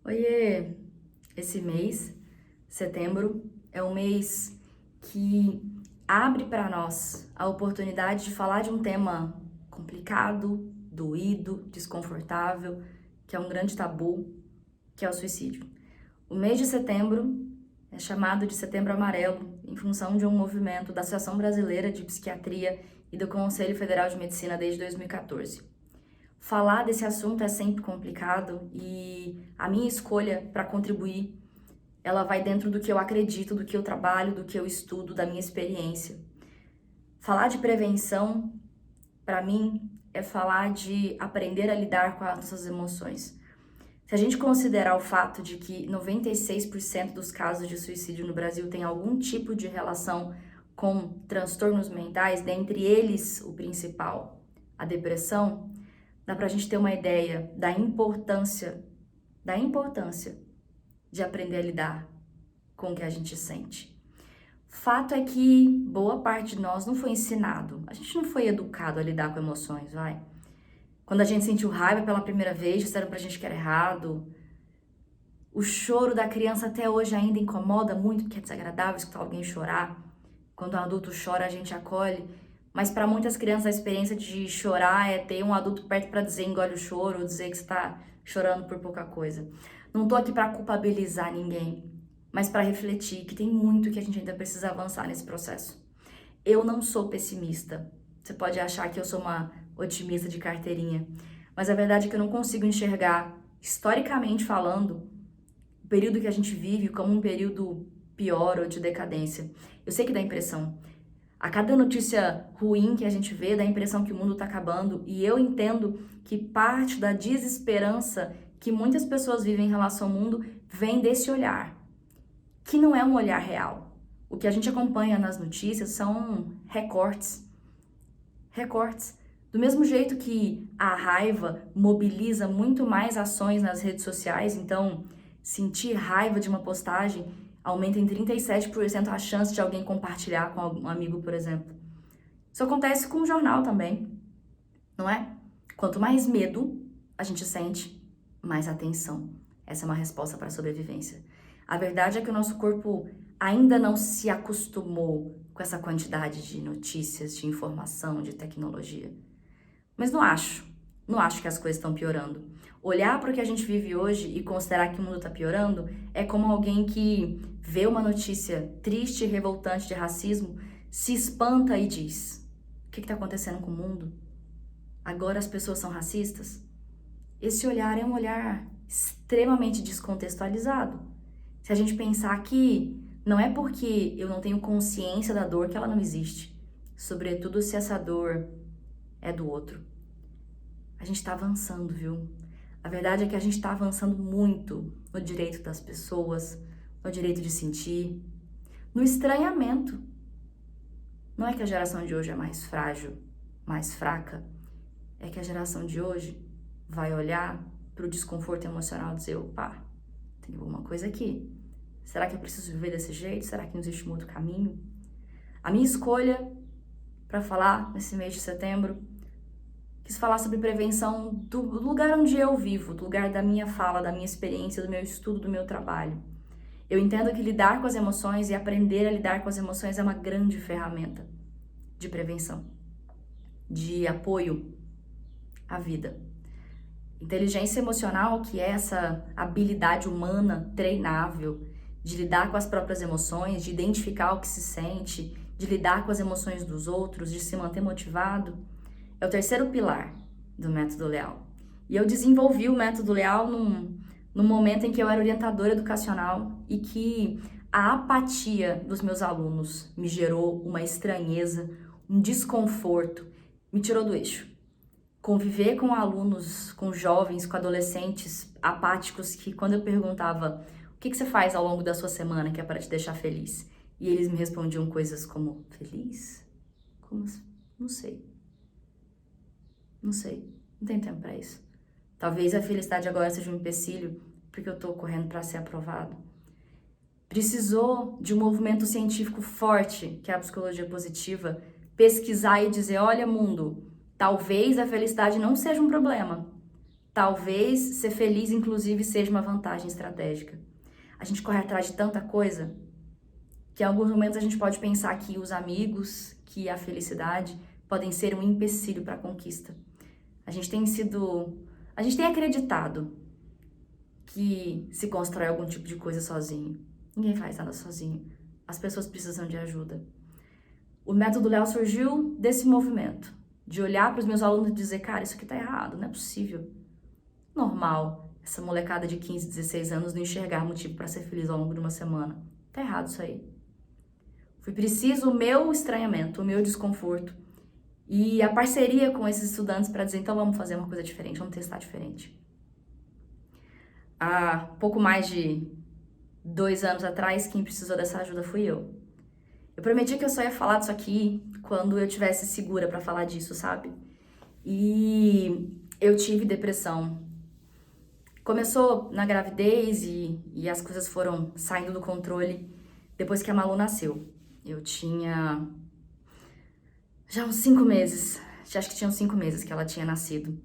Oiê! Esse mês, setembro, é um mês que abre para nós a oportunidade de falar de um tema complicado, doído, desconfortável, que é um grande tabu, que é o suicídio. O mês de setembro é chamado de Setembro Amarelo, em função de um movimento da Associação Brasileira de Psiquiatria e do Conselho Federal de Medicina desde 2014. Falar desse assunto é sempre complicado e a minha escolha para contribuir, ela vai dentro do que eu acredito, do que eu trabalho, do que eu estudo, da minha experiência. Falar de prevenção, para mim, é falar de aprender a lidar com as nossas emoções. Se a gente considerar o fato de que 96% dos casos de suicídio no Brasil tem algum tipo de relação com transtornos mentais, dentre eles o principal, a depressão, dá pra gente ter uma ideia da importância de aprender a lidar com o que a gente sente. Fato é que boa parte de nós não foi ensinado, a gente não foi educado a lidar com emoções, vai. Quando a gente sentiu raiva pela primeira vez, disseram pra gente que era errado. O choro da criança até hoje ainda incomoda muito, porque é desagradável escutar alguém chorar. Quando um adulto chora, a gente acolhe. Mas para muitas crianças, a experiência de chorar é ter um adulto perto para dizer engole o choro, ou dizer que está chorando por pouca coisa. Não tô aqui para culpabilizar ninguém, mas para refletir que tem muito que a gente ainda precisa avançar nesse processo. Eu não sou pessimista. Você pode achar que eu sou uma otimista de carteirinha, mas a verdade é que eu não consigo enxergar, historicamente falando, o período que a gente vive como um período pior ou de decadência. Eu sei que dá impressão. A cada notícia ruim que a gente vê, dá a impressão que o mundo está acabando, e eu entendo que parte da desesperança que muitas pessoas vivem em relação ao mundo vem desse olhar, que não é um olhar real. O que a gente acompanha nas notícias são recortes. Recortes. Do mesmo jeito que a raiva mobiliza muito mais ações nas redes sociais, então sentir raiva de uma postagem aumenta em 37% a chance de alguém compartilhar com um amigo, por exemplo. Isso acontece com o jornal também, não é? Quanto mais medo a gente sente, mais atenção. Essa é uma resposta para a sobrevivência. A verdade é que o nosso corpo ainda não se acostumou com essa quantidade de notícias, de informação, de tecnologia. Mas não acho que as coisas estão piorando. Olhar para o que a gente vive hoje e considerar que o mundo está piorando é como alguém que vê uma notícia triste e revoltante de racismo, se espanta e diz: o que está acontecendo com o mundo? Agora as pessoas são racistas? Esse olhar é um olhar extremamente descontextualizado. Se a gente pensar que não é porque eu não tenho consciência da dor que ela não existe, sobretudo se essa dor é do outro. A gente está avançando, viu? A verdade é que a gente está avançando muito no direito das pessoas, no direito de sentir, no estranhamento. Não é que a geração de hoje é mais frágil, mais fraca, é que a geração de hoje vai olhar para o desconforto emocional e dizer: opa, tem alguma coisa aqui. Será que eu preciso viver desse jeito? Será que não existe um outro caminho? A minha escolha para falar nesse mês de setembro, quis falar sobre prevenção do lugar onde eu vivo, do lugar da minha fala, da minha experiência, do meu estudo, do meu trabalho. Eu entendo que lidar com as emoções e aprender a lidar com as emoções é uma grande ferramenta de prevenção, de apoio à vida. Inteligência emocional, que é essa habilidade humana treinável de lidar com as próprias emoções, de identificar o que se sente, de lidar com as emoções dos outros, de se manter motivado, é o terceiro pilar do método Leal. E eu desenvolvi o método Leal num momento em que eu era orientadora educacional e que a apatia dos meus alunos me gerou uma estranheza, um desconforto, me tirou do eixo. Conviver com alunos, com jovens, com adolescentes apáticos que quando eu perguntava: o que você faz ao longo da sua semana que é para te deixar feliz? E eles me respondiam coisas como: feliz? Como assim? Não sei. Não sei, não tem tempo pra isso. Talvez a felicidade agora seja um empecilho, porque eu tô correndo para ser aprovado. Precisou de um movimento científico forte, que é a psicologia positiva, pesquisar e dizer: olha, mundo, talvez a felicidade não seja um problema. Talvez ser feliz, inclusive, seja uma vantagem estratégica. A gente corre atrás de tanta coisa que em alguns momentos a gente pode pensar que os amigos, que a felicidade podem ser um empecilho para a conquista. A gente tem acreditado que se constrói algum tipo de coisa sozinho. Ninguém faz nada sozinho. As pessoas precisam de ajuda. O método Léo surgiu desse movimento, de olhar para os meus alunos e dizer, cara, isso aqui tá errado, não é possível. Normal essa molecada de 15, 16 anos não enxergar motivo para ser feliz ao longo de uma semana. Tá errado isso aí. Foi preciso o meu estranhamento, o meu desconforto e a parceria com esses estudantes para dizer, então vamos fazer uma coisa diferente, vamos testar diferente. Há pouco mais de 2 anos atrás, quem precisou dessa ajuda fui eu. Eu prometi que eu só ia falar disso aqui quando eu tivesse segura para falar disso, sabe? E eu tive depressão. Começou na gravidez e as coisas foram saindo do controle depois que a Malu nasceu. Eu tinha já uns 5 meses, acho que tinha uns 5 meses que ela tinha nascido.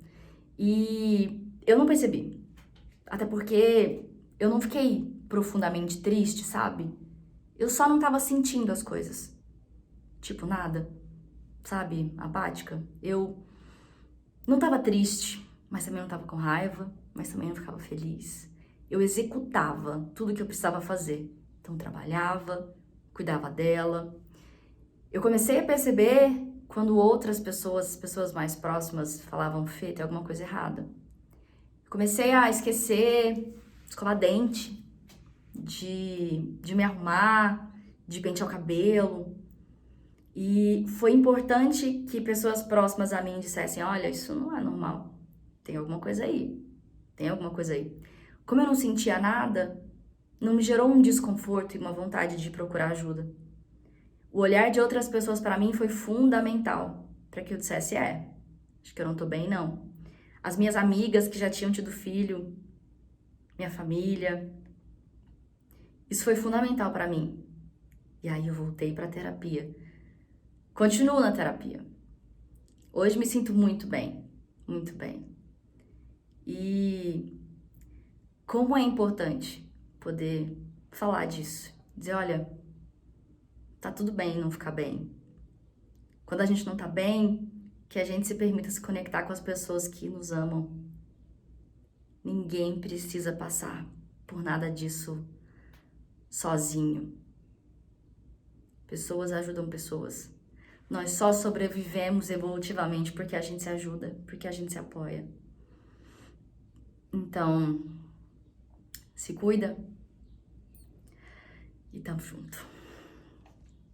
E eu não percebi, até porque eu não fiquei profundamente triste, sabe? Eu só não tava sentindo as coisas. Tipo, nada, sabe? Apática. Eu não tava triste, mas também não tava com raiva, mas também não ficava feliz. Eu executava tudo que eu precisava fazer. Então, trabalhava, cuidava dela. Eu comecei a perceber quando outras pessoas, as pessoas mais próximas, falavam, Fê, tem alguma coisa errada. Comecei a esquecer, escovar dente, de me arrumar, de pentear o cabelo. E foi importante que pessoas próximas a mim dissessem, olha, isso não é normal, tem alguma coisa aí, tem alguma coisa aí. Como eu não sentia nada, não me gerou um desconforto e uma vontade de procurar ajuda. O olhar de outras pessoas para mim foi fundamental para que eu dissesse, acho que eu não tô bem, não. As minhas amigas que já tinham tido filho, minha família, isso foi fundamental para mim. E aí eu voltei para a terapia. Continuo na terapia. Hoje me sinto muito bem, muito bem. E como é importante poder falar disso. Dizer, olha, tá tudo bem não ficar bem. Quando a gente não tá bem, que a gente se permita se conectar com as pessoas que nos amam. Ninguém precisa passar por nada disso sozinho. Pessoas ajudam pessoas. Nós só sobrevivemos evolutivamente porque a gente se ajuda, porque a gente se apoia. Então, se cuida e tamo junto.